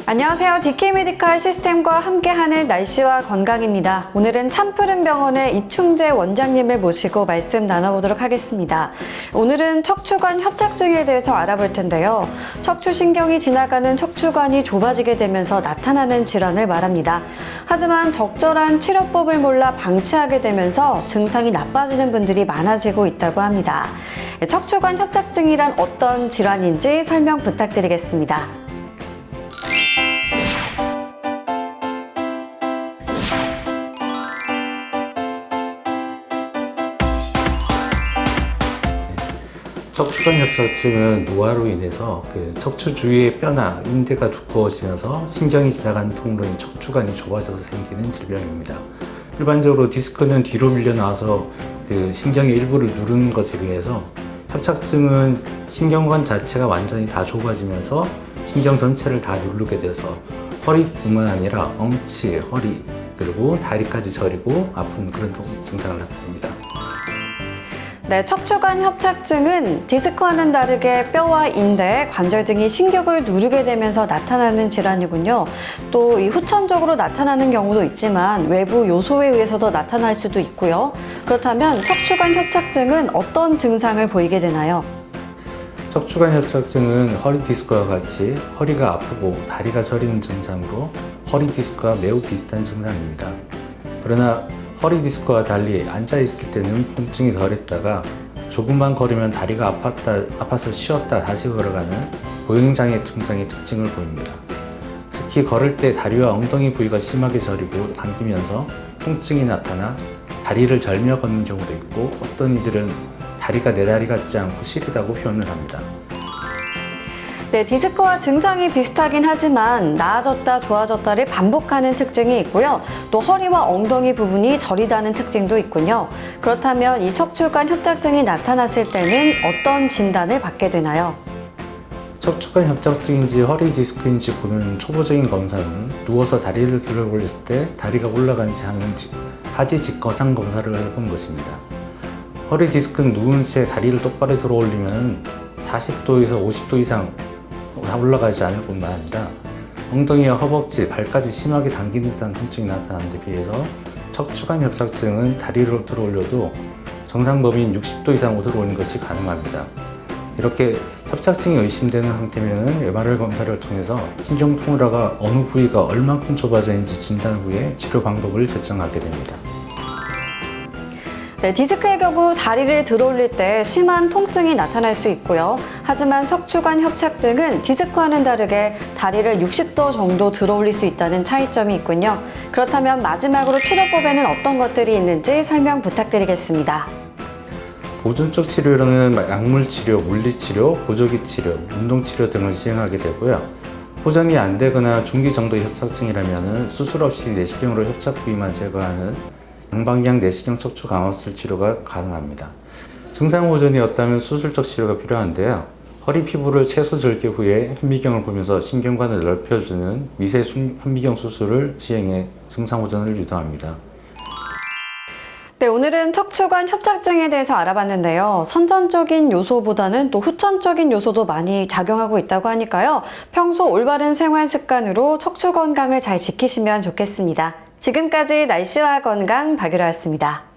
안녕하세요. DK메디칼 시스템과 함께하는 날씨와 건강입니다. 오늘은 참푸른병원의 이충재 원장님을 모시고 말씀 나눠보도록 하겠습니다. 오늘은 척추관 협착증에 대해서 알아볼 텐데요. 척추신경이 지나가는 척추관이 좁아지게 되면서 나타나는 질환을 말합니다. 하지만 적절한 치료법을 몰라 방치하게 되면서 증상이 나빠지는 분들이 많아지고 있다고 합니다. 척추관 협착증이란 어떤 질환인지 설명 부탁드리겠습니다. 척추관 협착증은 노화로 인해서 척추 주위의 뼈나 인대가 두꺼워지면서 신경이 지나가는 통로인 척추관이 좁아져서 생기는 질병입니다. 일반적으로 디스크는 뒤로 밀려 나와서 신경의 일부를 누르는 것에 비해서 협착증은 신경관 자체가 완전히 다 좁아지면서 신경 전체를 다 누르게 돼서 허리뿐만 아니라 엉치, 허리, 그리고 다리까지 저리고 아픈 그런 증상을 나타냅니다. 네, 척추관 협착증은 디스크와는 다르게 뼈와 인대, 관절 등이 신경을 누르게 되면서 나타나는 질환이군요. 또 이 후천적으로 나타나는 경우도 있지만 외부 요소에 의해서도 나타날 수도 있고요. 그렇다면 척추관 협착증은 어떤 증상을 보이게 되나요? 척추관 협착증은 허리 디스크와 같이 허리가 아프고 다리가 저리는 증상으로 허리 디스크와 매우 비슷한 증상입니다. 그러나 허리 디스크와 달리 앉아있을 때는 통증이 덜했다가 조금만 걸으면 다리가 아파서 쉬었다 다시 걸어가는 보행장애 증상의 특징을 보입니다. 특히 걸을 때 다리와 엉덩이 부위가 심하게 저리고 당기면서 통증이 나타나 다리를 절며 걷는 경우도 있고 어떤 이들은 다리가 내 다리 같지 않고 시리다고 표현을 합니다. 네, 디스크와 증상이 비슷하긴 하지만 나아졌다 좋아졌다를 반복하는 특징이 있고요. 또 허리와 엉덩이 부분이 저리다는 특징도 있군요. 그렇다면 이 척추관 협착증이 나타났을 때는 어떤 진단을 받게 되나요? 척추관 협착증인지 허리 디스크인지 보는 초보적인 검사는 누워서 다리를 들어 올렸을 때 다리가 올라가는지 하는지 하지 직거상 검사를 해본 것입니다. 허리 디스크는 누운 채 다리를 똑바로 들어 올리면 40도에서 50도 이상 올라가지 않을 뿐만 아니라 엉덩이와 허벅지, 발까지 심하게 당기는 듯한 통증이 나타나는 데 비해서 척추관 협착증은 다리를 들어 올려도 정상 범위인 60도 이상 들어 오는 것이 가능합니다. 이렇게 협착증이 의심되는 상태면 MRI 검사를 통해서 신경 통로가 어느 부위가 얼만큼 좁아져 있는지 진단 후에 치료 방법을 결정하게 됩니다. 네, 디스크의 경우 다리를 들어 올릴 때 심한 통증이 나타날 수 있고요. 하지만 척추관 협착증은 디스크와는 다르게 다리를 60도 정도 들어 올릴 수 있다는 차이점이 있군요. 그렇다면 마지막으로 치료법에는 어떤 것들이 있는지 설명 부탁드리겠습니다. 보존적 치료로는 약물치료, 물리치료, 보조기 치료, 운동치료 등을 시행하게 되고요. 보존이 안 되거나 중기 정도의 협착증이라면 수술 없이 내시경으로 협착 부위만 제거하는 양방향 내시경 척추 감압술 치료가 가능합니다. 증상 보존이 없다면 수술적 치료가 필요한데요. 허리 피부를 최소 절개 후에 현미경을 보면서 신경관을 넓혀주는 미세 현미경 수술을 시행해 증상 보존을 유도합니다. 네, 오늘은 척추관 협착증에 대해서 알아봤는데요. 선천적인 요소보다는 또 후천적인 요소도 많이 작용하고 있다고 하니까요. 평소 올바른 생활 습관으로 척추 건강을 잘 지키시면 좋겠습니다. 지금까지 날씨와 건강 박유라였습니다.